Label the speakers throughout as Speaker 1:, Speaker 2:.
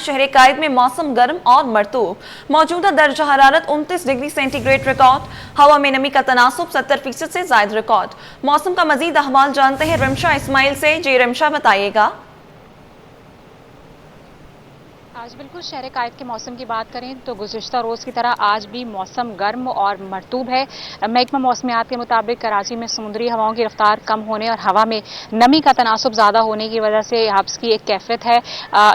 Speaker 1: शहर कायद में मौसम गर्म और मरतूब। मौजूदा दर्जा हरारत 29 डिग्री सेंटीग्रेड रिकॉर्ड। हवा में नमी का तनासुब 70% से ज्यादा रिकॉर्ड। मौसम का मजीद अहवाल जानते हैं रिमशा इस्माइल से। जी रिमशा, बताइएगा।
Speaker 2: आज बिल्कुल शहर कायद के मौसम की बात करें तो गुज़िश्ता रोज़ की तरह आज भी मौसम गर्म और मरतूब है। महकमा मौसमियात के मुताबिक कराची में समुद्री हवाओं की रफ्तार कम होने और हवा में नमी का तनासुब ज़्यादा होने की वजह से हब्स की एक कैफियत है।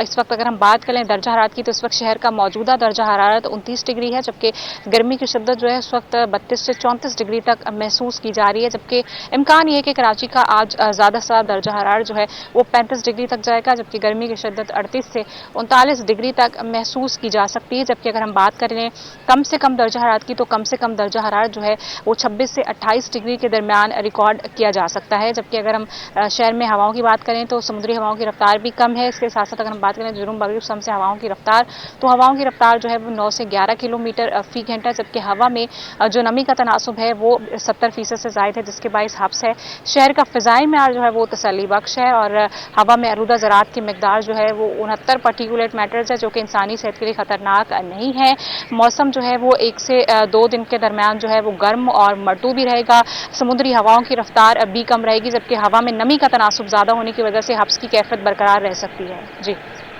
Speaker 2: इस वक्त अगर हम बात करें दर्जा हरारत की तो इस वक्त शहर का मौजूदा दर्जा हरारत 29 डिग्री है, जबकि गर्मी की शिद्दत जो है इस वक्त 32 से 34 डिग्री तक महसूस की जा रही है। जबकि इम्कान ये है कि कराची का आज ज़्यादा से ज़्यादा दर्जा हरारत जो है वो 35 डिग्री तक जाएगा, जबकि गर्मी की शिद्दत 38 से 39 डिग्री तक महसूस की जा सकती है। जबकि अगर हम बात करें कम से कम दर्जा हरारत की तो कम से कम दर्जा हरारत जो है वो 26 से 28 डिग्री के दरमियान रिकॉर्ड किया जा सकता है। जबकि अगर हम शहर में हवाओं की बात करें तो समुद्री हवाओं की रफ्तार भी कम है। इसके साथ साथ अगर हम बात करें जुनूब मगरिब सम से हवाओं की रफ्तार, तो हवाओं की रफ्तार जो है वो 9 से 11 किलोमीटर फी घंटा, जबकि हवा में जो नमी का तनासुब है वो 70% से ज़ायद है, जिसके बाइस हब्स है। शहर का फ़िज़ाई मेयार जो है वो तसल्ली बख्श है और हवा में आलूदा ज़रात की मिकदार जो है वो 69 पार्टिकुलेट मैटर्स है, जो कि इंसानी सेहत के लिए खतरनाक नहीं है। मौसम जो है वो 1 से 2 दिन के दरमियान जो है वो गर्म और मरतूब भी रहेगा। समुद्री हवाओं की रफ्तार भी कम रहेगी, जबकि हवा में नमी का तनासुब ज़्यादा होने की वजह से हब्स की कैफियत बरकरार रह सकती है। जी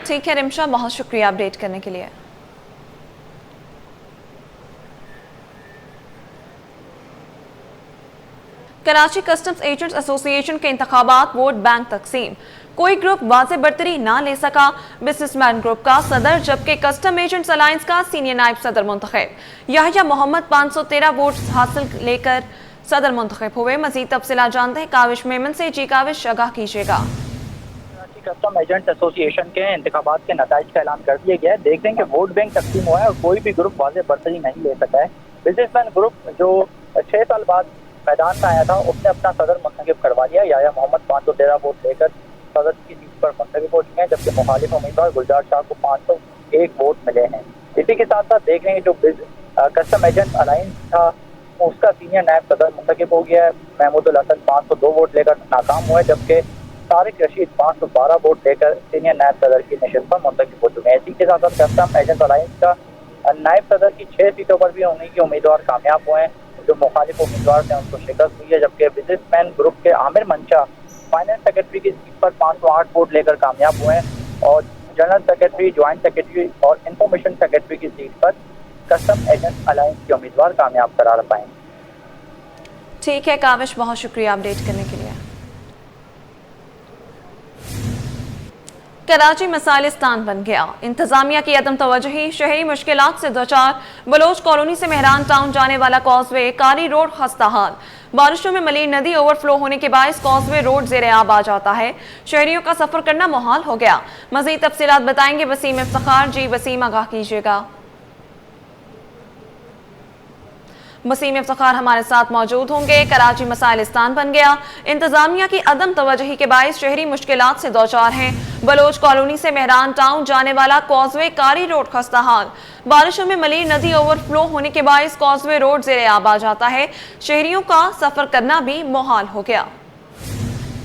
Speaker 1: ठीक है रिमशा, बहुत शुक्रिया अपडेट करने के लिए। कराची कस्टम्स एजेंट्स एसोसिएशन के इंतखाबात वोट बैंक तकसीम। कोई ग्रुप वाज़े बरतरी ना ले सका। बिजनेसमैन ग्रुप का सदर जबकि कस्टम एजेंट्स अलायंस का सीनियर नायब सदर मुंतखब। याहिया मोहम्मद 513 वोट हासिल लेकर सदर मुंतखब हुए। मजीद तफसीलात जानते हैं काविश मेमन से। जी काविश, आगाह कीजिएगा।
Speaker 3: कस्टम एजेंट्स एसोसिएशन के इंतखाबात के नताइज का ऐलान कर दिया गया है। देख रहे हैं कि वोट बैंक तकसीम हुआ है और कोई भी ग्रुप वाज़े बरतरी नहीं ले सका है। बिजनेसमैन ग्रुप जो 6 साल बाद मैदान में आया था उसने अपना सदर मुंतखब करवा लिया। याहिया मोहम्मद 513 वोट लेकर सदर की सीट पर मुंतखब हो चुके हैं, जबकि मुखालिफ उम्मीदवार गुलजार शाह को 501 वोट मिले हैं। इसी के साथ साथ देख रहे हैं जो कस्टम एजेंट अलायंस था उसका सीनियर नायब सदर मुंतखब हो गया है। महमूदुल हसन 502 वोट लेकर नाकाम हुए, जबकि तारिक रशीद 512 वोट लेकर सीनियर नायब सदर की नशिस्त पर मुंतखब हो चुके हैं। इसी के साथ साथ कस्टम एजेंट अलायंस का नायब सदर की 6 सीटों पर भी उन्हीं के उम्मीदवार कामयाब हुए हैं। जो मुखालिफ उम्मीदवार थे उनको शिकस्त हुई है, जबकि बिजनेसमैन ग्रुप के आमिर मंशा फाइनेंस सेक्रेटरी की सीट पर 508 वोट लेकर कामयाब हुए हैं और जनरल सेक्रेटरी, ज्वाइंट सेक्रेटरी और इंफॉर्मेशन सेक्रेटरी की सीट पर कस्टम एजेंट अलायंस के उम्मीदवार कामयाब करार पाए।
Speaker 1: ठीक है काविश, बहुत शुक्रिया अपडेट करने के लिए। कराची मसाइलिस्तान बन गया। इंतजामिया की अदम तवज्जुही, शहरी मुश्किलात से दोचार। बलोच कॉलोनी से मेहरान टाउन जाने वाला कॉजवे कारी रोड खस्ता हाल। बारिशों में मलिर नदी ओवरफ्लो होने के बायस कॉजवे रोड ज़ेरे आब आ जाता है। शहरियों का सफर करना मुहाल हो गया। मजीद तफसीलात बताएंगे वसीम इफ्तिखार। जी वसीम, आगाह कीजिएगा। वसीम इफ्तिखार हमारे साथ मौजूद होंगे। कराची मसाइलिस्तान बन गया। इंतजामिया की अदम तवज्जुही के बायस शहरी मुश्किलात से दोचार हैं। बलोच कॉलोनी से मेहरान टाउन जाने वाला कॉजवे कारी रोड खस्ता हाल। बारिशों में मलिर नदी ओवरफ्लो होने के बायस कॉजवे रोड ज़ेरे आब आ जाता है। शहरियों का सफर करना भी मुहाल हो गया।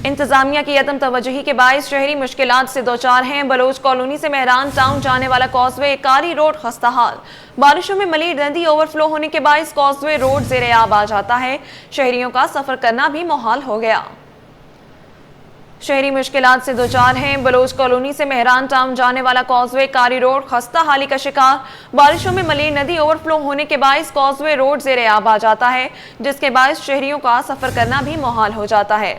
Speaker 1: इंतजामिया की अदम तवज्जुही के बायस शहरी मुश्किलात से दोचार हैं। बलोच कॉलोनी से मेहरान टाउन जाने वाला कॉजवे कारी रोड खस्ता हाल। बारिशों में मलिर नदी ओवरफ्लो होने के बायस कॉजवे रोड ज़ेरे आब आ जाता है। शहरियों का सफर करना भी मुहाल हो गया। शहरी मुश्किलात से दोचार हैं। बलोच कॉलोनी से मेहरान टाउन जाने वाला कॉजवे कारी रोड खस्ता हाली का शिकार। बारिशों में मलिर नदी ओवरफ्लो होने के बायस कॉजवे रोड ज़ेरे आब आ जाता है, जिसके बायस शहरियों का सफर करना भी मुहाल हो जाता है।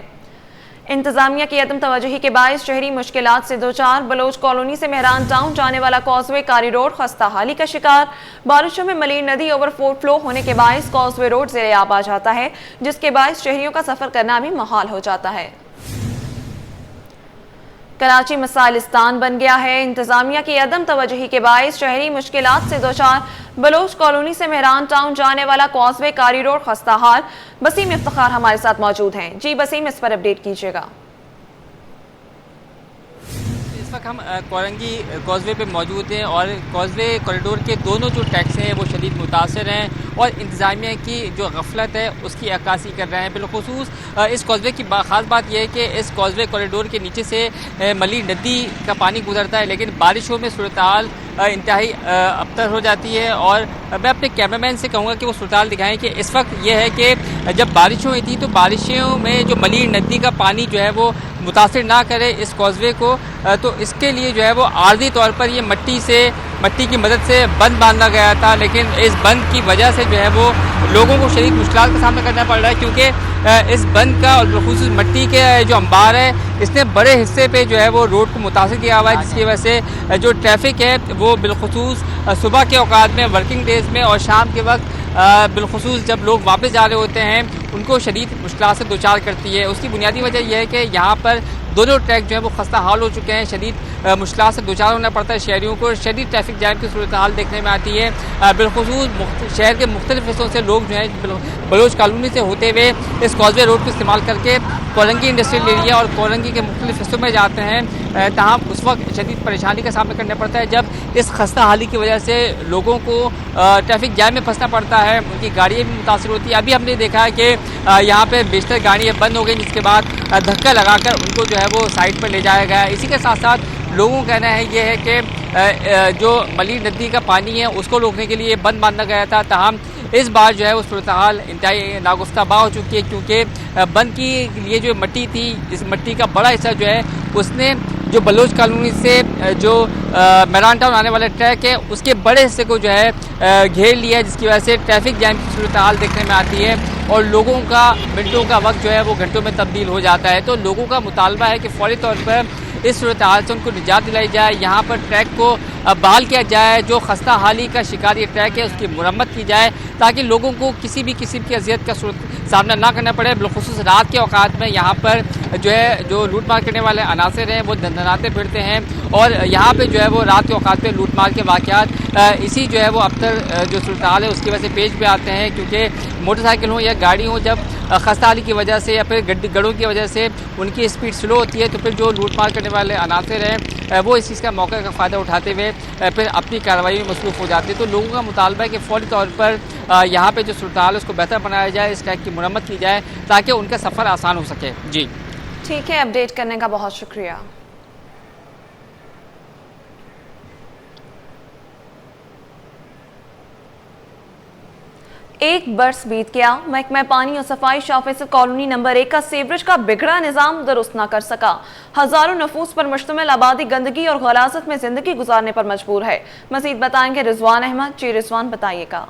Speaker 1: इंतजामिया की अदम तवज्जुही के बायस शहरी मुश्किलात से दोचार। बलोच कॉलोनी से मेहरान टाउन जाने वाला कॉजवे कारी रोड खस्ता हाली का शिकार। बारिशों में मलिर नदी ओवरफ्लो होने के बायस कॉजवे रोड ज़ेरे आब आ जाता है, जिसके बायस शहरियों का सफर करना भी मुहाल हो जाता है। कराची मसाइलिस्तान बन गया है। इंतजामिया की अदम तवज्जुही के बायस शहरी मुश्किलात से दोचार। बलोच कॉलोनी से मेहरान टाउन जाने वाला कॉजवे कारी रोड खस्ता हाल। वसीम इफ्तिखार हमारे साथ मौजूद हैं। जी वसीम, इस पर अपडेट कीजिएगा।
Speaker 4: इस वक्त हम कोरंगी कॉजवे पे मौजूद हैं और कॉजवे कॉरिडोर के दोनों जो ट्रैक्स हैं वो शदीद मुतासर हैं और इंतज़ामिया की जो गफलत है उसकी अक्कासी कर रहे हैं। बिलखुसूस इस कॉजवे की ख़ास बात यह है कि इस कॉजवे कॉरिडोर के नीचे से मली नदी का पानी गुजरता है, लेकिन बारिशों में सूरत हाल इंतहाई अबतर हो जाती है। और मैं अपने कैमरामैन से कहूँगा कि वो सूरत हाल दिखाएँ कि इस वक्त ये है कि जब बारिशें हुई थी तो बारिशों में जो मली नदी का पानी जो है वो मुतासिर ना करे इस कॉजवे को, तो इसके लिए जो है वो आर्जी तौर पर ये मट्टी की मदद से बंद बांधा गया था, लेकिन इस बंद की वजह से जो है वो लोगों को शदीद मुश्किलात का सामना करना पड़ रहा है, क्योंकि इस बंद का और बिलखुसूस मिट्टी के जो अंबार है इसने बड़े हिस्से पे जो है वो रोड को मुतासिर किया हुआ है, जिसकी वजह से जो ट्रैफिक है वो बिलखुसूस सुबह के औकात में, वर्किंग डेज़ में और शाम के वक्त बिलखुसूस जब लोग वापस जा रहे होते हैं उनको शदीद मुश्किलात से दो चार करती है। उसकी बुनियादी वजह यह है कि यहाँ पर दोनों ट्रैक जो है वो खस्ता हाल हो चुके हैं, शदीद मुश्किलात से दो चार होना पड़ता है शहरियों को, शदीद ट्रैफिक जैम की सूरत हाल देखने में आती है। बिलखुसूस शहर के मुख्तलिफ हिस्सों से लोग जो हैं बलोच कॉलोनी से होते हुए इस कॉजवे रोड को इस्तेमाल करके कोरंगी इंडस्ट्रियल एरिया और कोरंगी के मुख्तलिफ हिस्सों में जाते हैं। तमाम उस वक्त शदीद परेशानी का सामना करना पड़ता है जब इस खस्ता हाली की वजह से लोगों को ट्रैफिक जैम में फंसना पड़ता है, उनकी गाड़ियाँ भी मुतासर होती है। अभी हमने देखा है कि यहाँ पे बेशतर गाड़ियाँ बंद हो गई, जिसके बाद धक्का लगाकर उनको जो है वो साइड पर ले जाया गया है। इसी के साथ साथ लोगों का कहना है ये है कि जो मली नदी का पानी है उसको रोकने के लिए बंद बांधा गया था, ताहम इस बार जो है वो सूरत हाल इंतहाई नागुफ्ताबा हो चुकी है, क्योंकि बंद की लिए जो मिट्टी थी इस मिट्टी का बड़ा हिस्सा जो है उसने जो बलोच कॉलोनी से जो मैरान टाउन आने वाला ट्रैक है उसके बड़े हिस्से को जो है घेर लिया है, जिसकी वजह से ट्रैफिक जैम की सूरत हाल देखने में आती है और लोगों का मिनटों का वक्त जो है वो घंटों में तब्दील हो जाता है। तो लोगों का मुतालबा है कि फौरी तौर पर इस सूरत हाल से उनको निजात दिलाई जाए, यहाँ पर ट्रैक को बहाल किया जाए, जो खस्ता हाली का शिकार ये ट्रैक है उसकी मुरम्मत की जाए ताकि लोगों को किसी भी किस्म की अजियत का सामना ना करना पड़े। बिलखुसूस रात के औकात में यहाँ पर जो है जो लूट मार करने वाले अनासर हैं वो दंदनाते फिरते हैं और यहाँ पे जो है वो रात के औकात पे लूट मार के वाक़यात इसी जो है वो अबतर जो सूरत हाल है उसकी वजह से पेश भी आते हैं, क्योंकि मोटरसाइकिल हो या गाड़ी हो जब खस्ता हाली की वजह से या फिर गड्ढों की वजह से उनकी स्पीड स्लो होती है तो फिर जो लूट मार करने वाले अनासर हैं वो इस चीज़ का मौके का फ़ायदा उठाते हुए फिर अपनी कार्रवाई में मसरूफ़ हो जाते हैं। तो लोगों का मुतालबा है कि फौरी तौर पर यहाँ पे जो सूरत हाल है उसको बेहतर बनाया जाए, इस ट्रैक की मुरम्मत की जाए ताकि उनका सफ़र आसान हो सके। जी
Speaker 1: ठीक है, अपडेट करने का बहुत शुक्रिया। एक बरस बीत गया, महकमा पानी और सफाई शाफिस कॉलोनी नंबर 1 का सीवरेज का बिगड़ा निजाम दुरुस्त न कर सका। हजारों नफूस पर मुश्तमिल आबादी गंदगी और गलाजत में जिंदगी गुजारने पर मजबूर है। मजीद बताएंगे रिजवान अहमद। जी रिजवान, बताइएगा।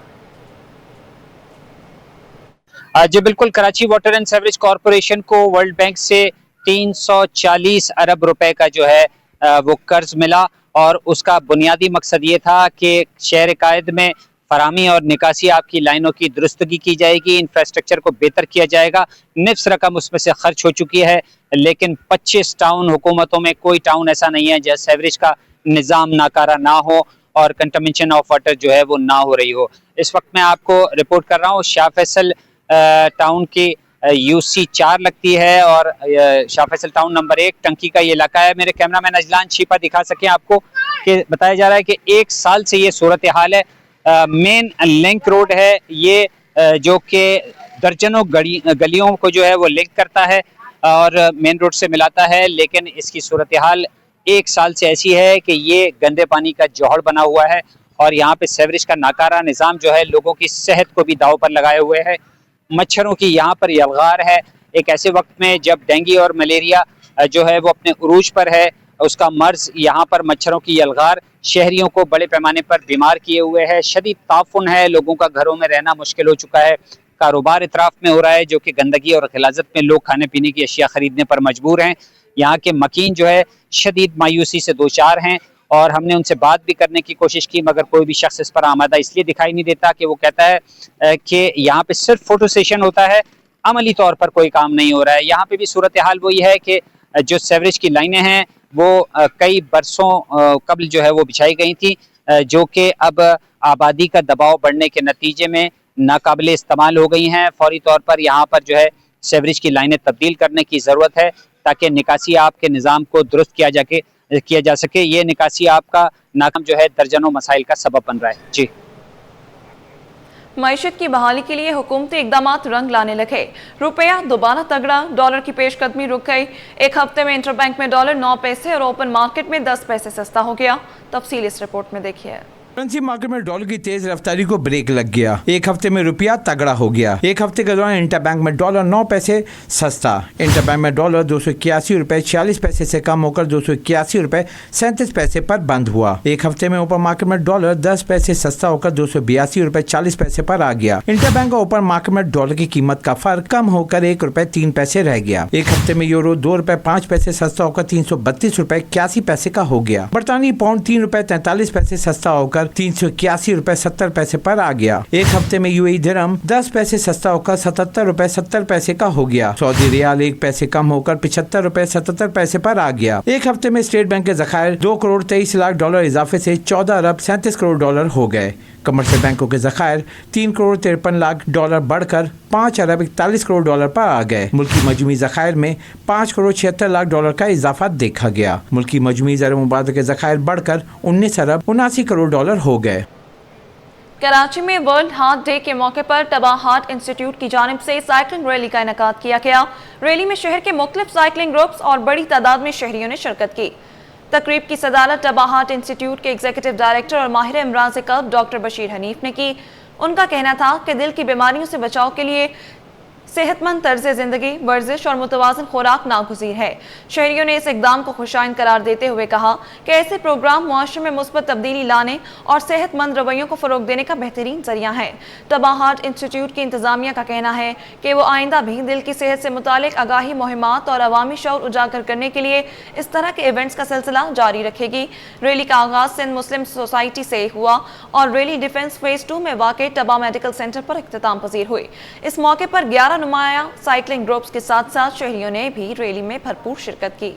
Speaker 5: जी बिल्कुल, Karachi water and sewerage corporation को वर्ल्ड बैंक से 340 अरब रुपए का जो है वो कर्ज मिला और उसका बुनियादी मकसद ये था कि शहर कायद में फरामी और निकासी आपकी लाइनों की दुरुस्तगी की जाएगी, इंफ्रास्ट्रक्चर को बेहतर किया जाएगा। निफ्स रकम उसमें से खर्च हो चुकी है, लेकिन 25 टाउन हुकूमतों में कोई टाउन ऐसा नहीं है जहाँ सीवरेज का निज़ाम नाकारा ना हो और कंटामिनेशन ऑफ वाटर जो है वो ना हो रही हो। इस वक्त मैं आपको रिपोर्ट कर रहा हूँ शाह फैसल टाउन की UC 4 लगती है और शाह फैसल टाउन नंबर 1 टंकी का ये इलाका है। मेरे कैमरामैन अजलान छिपा दिखा सकें आपको कि बताया जा रहा है कि 1 साल से ये सूरत हाल है। मेन लिंक रोड है ये जो कि दर्जनों गलियों को जो है वो लिंक करता है और मेन रोड से मिलाता है, लेकिन इसकी सूरत हाल 1 साल से ऐसी है कि ये गंदे पानी का जौहर बना हुआ है और यहाँ पे सीवरेज का नाकारा निज़ाम जो है लोगों की सेहत को भी दाव पर लगाए हुए है। मच्छरों की यहाँ पर यलगार है एक ऐसे वक्त में जब डेंगू और मलेरिया जो है वो अपने उरूज पर है। उसका मर्ज यहाँ पर मच्छरों की यलगार शहरियों को बड़े पैमाने पर बीमार किए हुए है। शदीद ताफुन है, लोगों का घरों में रहना मुश्किल हो चुका है, कारोबार इतराफ में हो रहा है जो कि गंदगी और गिलाजत में लोग खाने पीने की अशिया खरीदने पर मजबूर हैं। यहाँ के मकीन जो है शदीद मायूसी से दो चार हैं और हमने उनसे बात भी करने की कोशिश की मगर कोई भी शख्स इस पर आमादा इसलिए दिखाई नहीं देता कि वो कहता है कि यहाँ पे सिर्फ फोटो सेशन होता है, अमली तौर पर कोई काम नहीं हो रहा है। यहाँ पे भी सूरत हाल वही है कि जो सीवरेज की लाइनें हैं वो कई बरसों कबल जो है वो बिछाई गई थी जो कि अब आबादी का दबाव बढ़ने के नतीजे में नाकाबिले इस्तेमाल हो गई हैं। फौरी तौर पर यहाँ पर जो है सीवरेज की लाइनें तब्दील करने की ज़रूरत है ताकि निकासी आपके निज़ाम को दुरुस्त किया किया जा सके। ये निकासी आपका नाकाम जो है दर्जनों मसाइल का सबब बन रहा है। जी,
Speaker 1: मईशत की बहाली के लिए हुकूमती इकदामात रंग लाने लगे। रुपया दोबारा तगड़ा, डॉलर की पेशकदमी रुक गई। एक हफ्ते में इंटरबैंक में डॉलर 9 पैसे और ओपन मार्केट में 10 पैसे सस्ता हो गया। तफसील इस रिपोर्ट में देखिए।
Speaker 6: करेंसी मार्केट में डॉलर की तेज रफ्तारी को ब्रेक लग गया। एक हफ्ते में रुपया तगड़ा हो गया। एक हफ्ते के दौरान इंटरबैंक में डॉलर 9 पैसे सस्ता। इंटरबैंक में डॉलर 281 रुपए 46 पैसे से कम होकर 281 रुपए 37 पैसे पर बंद हुआ। एक हफ्ते में ओपन मार्केट में डॉलर 10 पैसे सस्ता होकर 282 रुपए 40 पैसे पर आ गया। इंटरबैंक और ओपन मार्केट में डॉलर की कीमत का फर्क कम होकर 1 रुपए 3 पैसे रह गया। एक हफ्ते में यूरो 2 रुपए 5 पैसे सस्ता होकर 332 रुपए 81 पैसे का हो गया। बरतानी पाउंड 3 रुपए 43 पैसे सस्ता होकर 381 रुपए 70 पैसे पर आ गया। एक हफ्ते में यूएई दिरहम 10 पैसे सस्ता होकर 77 रुपए 70 पैसे का हो गया। सऊदी रियाल 1 पैसे कम होकर 75 रुपए 77 पैसे पर आ गया। एक हफ्ते में स्टेट बैंक के ज़खायर 2 करोड़ 23 लाख डॉलर इजाफे से 14 अरब 37 करोड़ डॉलर हो गए। कमर्शियल बैंकों के ज़खायर 3 करोड़ 53 लाख डॉलर बढ़कर 5 अरब 41 करोड़ डॉलर पर आ गए। मुल्की मजमूई ज़खायर में 5 करोड़ 76 लाख डॉलर का इजाफा देखा गया। मुल्की मजमूई ज़र मुबादला के ज़खायर बढ़कर 19 अरब 79 करोड़ डॉलर हो गए।
Speaker 1: कराची में वर्ल्ड हार्ट डे के मौके पर टबा हार्ट इंस्टीट्यूट की जानिब से साइकिलिंग रैली का इनेकाद किया गया। रैली में शहर के मुख्तलिफ साइकिलिंग ग्रुप्स और बड़ी तादाद में शहरियों ने शिरकत की। तकरीब की सदारत टबा हार्ट इंस्टीट्यूट के एग्जीक्यूटिव डायरेक्टर और माहिर इमराज कल्ब डॉक्टर बशीर हनीफ ने की। उनका कहना था कि दिल की बीमारियों से बचाव के लिए सेहतमंद तर्ज ज़िंदगी, वर्जिश और मुतवाज़िन खुराक नागुज़ीर है। शहरियों ने इस इक़दाम को खुशाइन करार देते हुए कहा कि ऐसे प्रोग्राम मुआशरे में मुस्बत तब्दीली लाने और सेहतमंद रवैयों को फ़रोग देने का बेहतरीन ज़रिया है। टबा हार्ट इंस्टीट्यूट की इंतज़ामिया का कहना है कि वो आइंदा भी दिल की सेहत से मुतालिक आगाही मुहिमात और अवामी शऊर उजागर करने के लिए इस तरह के इवेंट्स का सिलसिला जारी रखेगी। रैली का आगाज़ सिंध मुस्लिम सोसाइटी से हुआ और रैली डिफेंस फेज़ 2 में वाक़ टबा मेडिकल सेंटर पर इख्तिताम पजीर हुई। इस मौके पर 11 नुमाया साइकिलिंग ग्रुप्स के साथ साथ शहरियों ने भी रैली में भरपूर शिरकत की।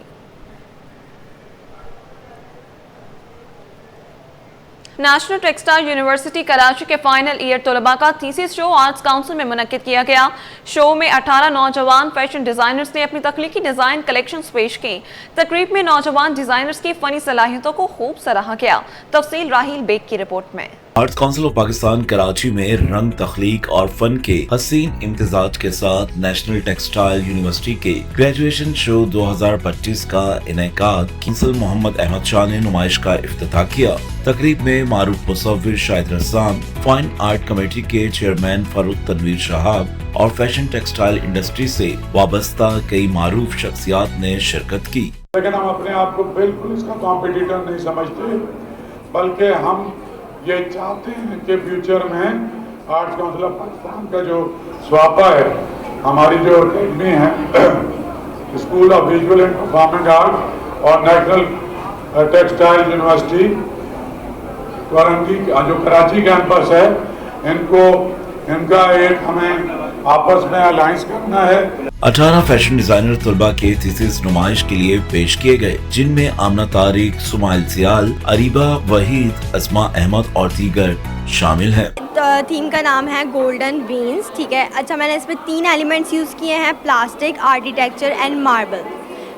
Speaker 1: नेशनल टेक्सटाइल यूनिवर्सिटी कराची के फाइनल ईयर तलबा का थीसिस शो आर्ट्स काउंसिल में मुनक्किद किया गया। शो में 18 नौजवान फैशन डिजाइनर्स ने अपनी तख्लीकी डिजाइन कलेक्शंस पेश की। तकरीब में नौजवान डिजाइनर्स की फनी सलाहियतों को खूब सराहा गया। तफसील राहिल बेग की रिपोर्ट में।
Speaker 7: Arts council of Pakistan Karachi में रंग तख्लीक और फन के हसीन इम्तिजाज के साथ नेशनल टेक्सटाइल यूनिवर्सिटी के ग्रेजुएशन शो 2025 का इनेकाद काउंसिल मोहम्मद अहमद शाह ने नुमाइश का इफ्तिताह किया। तकरीब में मारूफ मुसव्विर शाहिद रज़ान, फाइन आर्ट कमेटी के चेयरमैन फारूक तनवीर शहाब और फैशन टेक्सटाइल इंडस्ट्री से वाबस्ता कई मारूफ शख्सियात ने शिरकत की।
Speaker 8: लेकिन हम अपने आप को बिल्कुल इसका कॉम्पिटिटर नहीं समझते, बल्कि हम ये चाहते हैं कि फ्यूचर में आर्ट्स काउंसिल ऑफ पाकिस्तान का जो स्वापा है, हमारी जो अकेडमी है school of visual and performing art और नेशनल टेक्सटाइल यूनिवर्सिटी जो कराची कैंपस है, इनका एक हमें आपस में अलायंस करना है।
Speaker 7: 18 फैशन डिजाइनर तलबा के थीसिस नुमाइश के लिए पेश किए गए, जिनमें आमना तारिक, सुमाइल सियाल, अरीबा वहीद, अस्मा अहमद और दीगर शामिल हैं।
Speaker 9: थीम का नाम है गोल्डन बीन्स, ठीक है। अच्छा, मैंने इसमें 3 एलिमेंट्स यूज़ किए हैं, प्लास्टिक, आर्किटेक्चर एंड मार्बल।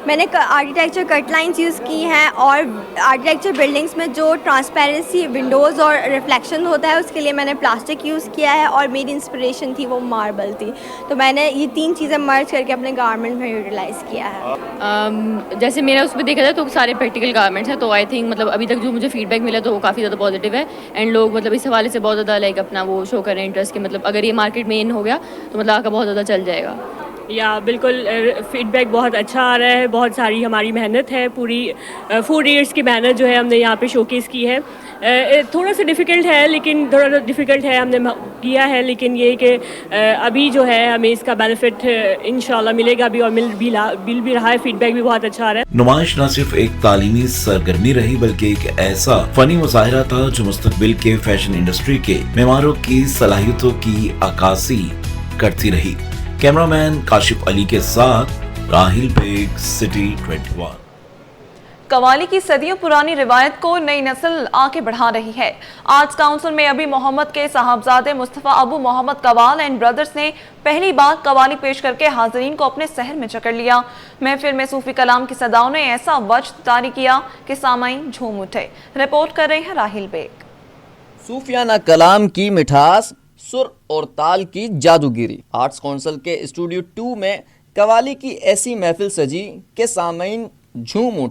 Speaker 9: मैंने आर्किटेक्चर कट लाइन्स यूज़ की हैं और आर्किटेक्चर बिल्डिंग्स में जो ट्रांसपेरेंसी विंडोज़ और रिफ्लेक्शन होता है उसके लिए मैंने प्लास्टिक यूज़ किया है और मेरी इंस्पिरेशन थी वो मार्बल थी। तो मैंने ये 3 चीज़ें मर्ज करके अपने गारमेंट में यूटिलाइज़ किया है।
Speaker 10: जैसे मेरा उसमें देखा जाए तो सारे प्रैक्टिकल गारमेंट्स हैं, तो आई थिंक मतलब अभी तक जो मुझे फीडबैक मिला तो वो काफ़ी ज़्यादा पॉजिटिव है। एंड लोग मतलब इस हवाले से बहुत ज़्यादा लाइक अपना वो शो कर रहे हैं इंटरेस्ट के, मतलब अगर ये मार्केट में इन हो गया तो मतलब आगे बहुत ज़्यादा चल जाएगा।
Speaker 11: या बिल्कुल फीडबैक बहुत अच्छा आ रहा है। बहुत सारी हमारी मेहनत है, पूरी 4 इयर्स की मेहनत जो है हमने यहाँ पे शोकेस की है। थोड़ा सा डिफ़िकल्ट है, लेकिन थोड़ा डिफ़िकल्ट है, हमने किया है, लेकिन ये कि अभी जो है हमें इसका बेनिफिट इंशाल्लाह मिलेगा भी और मिल भी रहा है। फीडबैक भी बहुत अच्छा आ रहा है।
Speaker 7: नुमाइश न सिर्फ एक तालीमी सरगर्मी रही बल्कि एक ऐसा फनी मुजाहिरा था जो मुस्तकबिल के फैशन इंडस्ट्री के मेमारों की सलाहियतों की अक्कासी करती रही। कैमरामैन काशिफ अली के साथ राहिल बेग, सिटी 21।
Speaker 1: قوالی کی صدیوں پرانی روایت کو نئی نسل آگے بڑھا رہی ہے۔ آرٹس کاؤنسل میں ابھی محمد کے صاحبزادے مصطفیٰ ابو محمد قوال اینڈ برادرز نے پہلی بار قوالی پیش کر کے حاضرین کو اپنے سحر میں جکڑ لیا۔ محفل میں صوفی کلام کی صداؤں نے ایسا وجد طاری کیا کہ سامعین جھوم اٹھے۔ رپورٹ کر رہے ہیں راہیل بیگ۔
Speaker 12: صوفیانہ کلام کی مٹھاس، سر اور تال کی جادوگیری۔ آرٹس کونسل کے اسٹوڈیو 2 میں قوالی کی ایسی محفل سجی کہ سامعین جھوم اٹھے۔